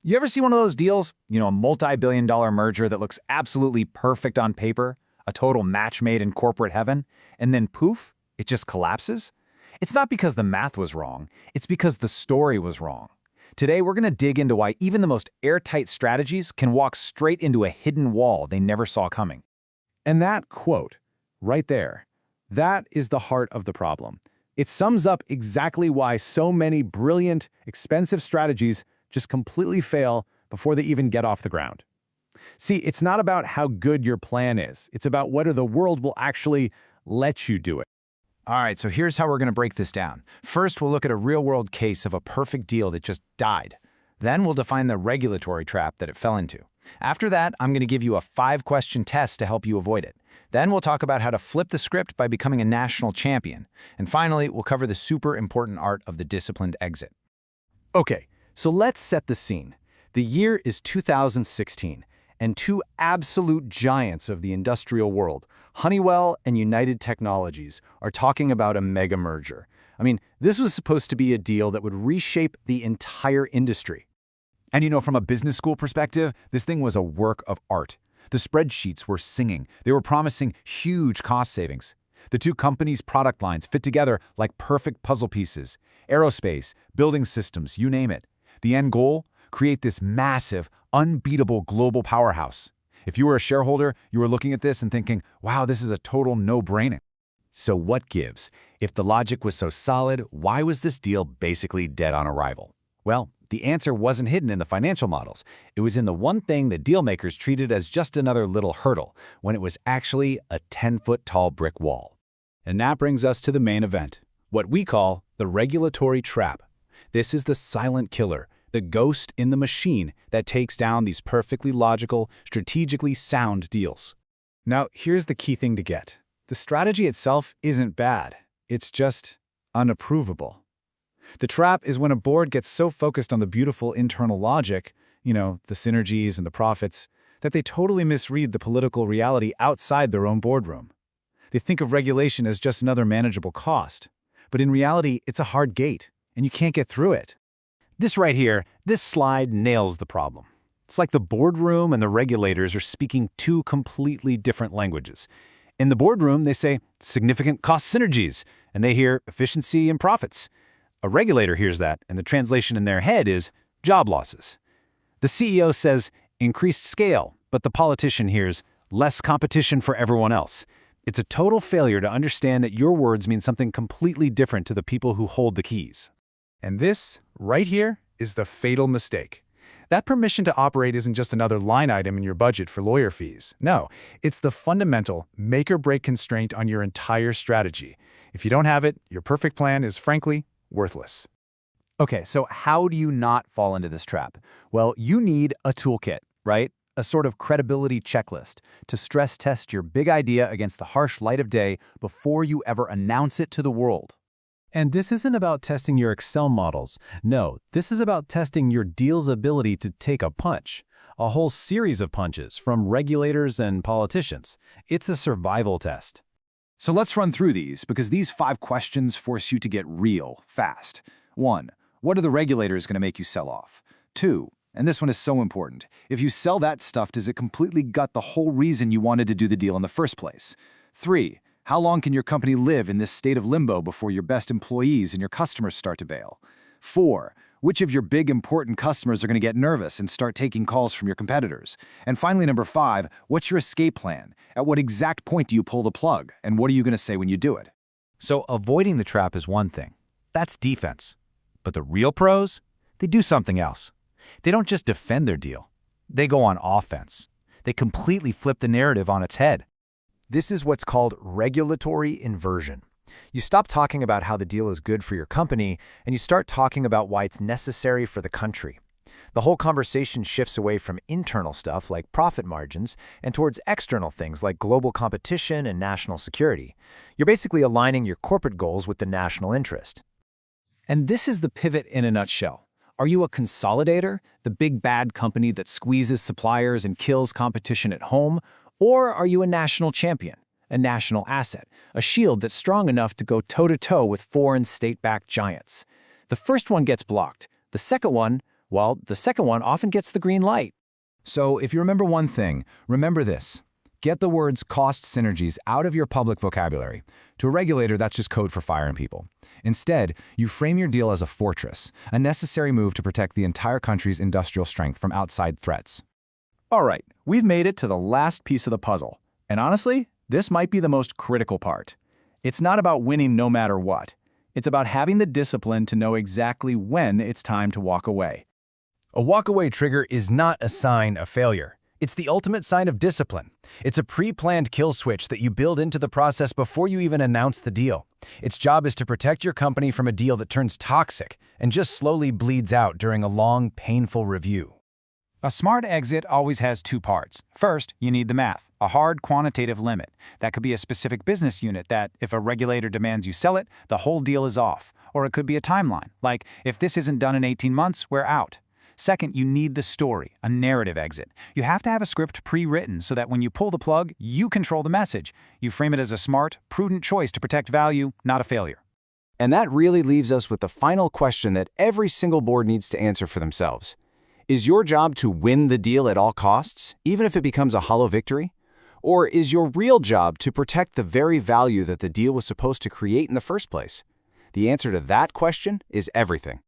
You ever see one of those deals? A multi-billion-dollar merger that looks absolutely perfect on paper, a total match made in corporate heaven, and then poof, it just collapses? It's not because the math was wrong, it's because the story was wrong. Today, we're going to dig into why even the most airtight strategies can walk straight into a hidden wall they never saw coming. And that quote, right there, that is the heart of the problem. It sums up exactly why so many brilliant, expensive strategies just completely fail before they even get off the ground. See, it's not about how good your plan is. It's about whether the world will actually let you do it. All right, so here's how we're going to break this down. First, we'll look at a real-world case of a perfect deal that just died. Then we'll define the regulatory trap that it fell into. After that, I'm going to give you a 5-question test to help you avoid it. Then we'll talk about how to flip the script by becoming a national champion. And finally, we'll cover the super important art of the disciplined exit. Okay, so let's set the scene. The year is 2016, and two absolute giants of the industrial world, Honeywell and United Technologies, are talking about a mega merger. I mean, this was supposed to be a deal that would reshape the entire industry. And from a business school perspective, this thing was a work of art. The spreadsheets were singing. They were promising huge cost savings. The two companies' product lines fit together like perfect puzzle pieces. Aerospace, building systems, you name it. The end goal? Create this massive, unbeatable global powerhouse. If you were a shareholder, you were looking at this and thinking, wow, this is a total no-brainer. So what gives? If the logic was so solid, why was this deal basically dead on arrival? Well, the answer wasn't hidden in the financial models. It was in the one thing the dealmakers treated as just another little hurdle, when it was actually a 10-foot-tall brick wall. And that brings us to the main event, what we call the regulatory trap. This is the silent killer, the ghost in the machine that takes down these perfectly logical, strategically sound deals. Now, here's the key thing to get. The strategy itself isn't bad. It's just unapprovable. The trap is when a board gets so focused on the beautiful internal logic, the synergies and the profits, that they totally misread the political reality outside their own boardroom. They think of regulation as just another manageable cost. But in reality, it's a hard gate, and you can't get through it. This right here, this slide nails the problem. It's like the boardroom and the regulators are speaking two completely different languages. In the boardroom, they say significant cost synergies, and they hear efficiency and profits. A regulator hears that, and the translation in their head is job losses. The CEO says increased scale, but the politician hears less competition for everyone else. It's a total failure to understand that your words mean something completely different to the people who hold the keys. And this, right here, is the fatal mistake. That permission to operate isn't just another line item in your budget for lawyer fees. No, it's the fundamental make-or-break constraint on your entire strategy. If you don't have it, your perfect plan is, frankly, worthless. Okay, so how do you not fall into this trap? Well, you need a toolkit, right? A sort of credibility checklist to stress test your big idea against the harsh light of day before you ever announce it to the world. And this isn't about testing your Excel models. No, this is about testing your deal's ability to take a punch. A whole series of punches from regulators and politicians. It's a survival test. So let's run through these, because these 5 questions force you to get real fast. 1. What are the regulators going to make you sell off? 2. And this one is so important. If you sell that stuff, does it completely gut the whole reason you wanted to do the deal in the first place? 3. How long can your company live in this state of limbo before your best employees and your customers start to bail? 4. Which of your big important customers are going to get nervous and start taking calls from your competitors? And finally, number 5, what's your escape plan? At what exact point do you pull the plug? And what are you going to say when you do it? So avoiding the trap is one thing. That's defense. But the real pros? They do something else. They don't just defend their deal. They go on offense. They completely flip the narrative on its head. This is what's called regulatory inversion. You stop talking about how the deal is good for your company, and you start talking about why it's necessary for the country. The whole conversation shifts away from internal stuff like profit margins and towards external things like global competition and national security. You're basically aligning your corporate goals with the national interest. And this is the pivot in a nutshell. Are you a consolidator, the big bad company that squeezes suppliers and kills competition at home? Or are you a national champion, a national asset, a shield that's strong enough to go toe-to-toe with foreign state-backed giants? The first one gets blocked. The second one, while the second one often gets the green light. So if you remember one thing, remember this. Get the words cost synergies out of your public vocabulary. To a regulator, that's just code for firing people. Instead, you frame your deal as a fortress, a necessary move to protect the entire country's industrial strength from outside threats. All right, we've made it to the last piece of the puzzle. And honestly, this might be the most critical part. It's not about winning no matter what. It's about having the discipline to know exactly when it's time to walk away. A walkaway trigger is not a sign of failure. It's the ultimate sign of discipline. It's a pre-planned kill switch that you build into the process before you even announce the deal. Its job is to protect your company from a deal that turns toxic and just slowly bleeds out during a long, painful review. A smart exit always has two parts. First, you need the math, a hard quantitative limit. That could be a specific business unit that, if a regulator demands you sell it, the whole deal is off. Or it could be a timeline, like, if this isn't done in 18 months, we're out. Second, you need the story, a narrative exit. You have to have a script pre-written so that when you pull the plug, you control the message. You frame it as a smart, prudent choice to protect value, not a failure. And that really leaves us with the final question that every single board needs to answer for themselves. Is your job to win the deal at all costs, even if it becomes a hollow victory? Or is your real job to protect the very value that the deal was supposed to create in the first place? The answer to that question is everything.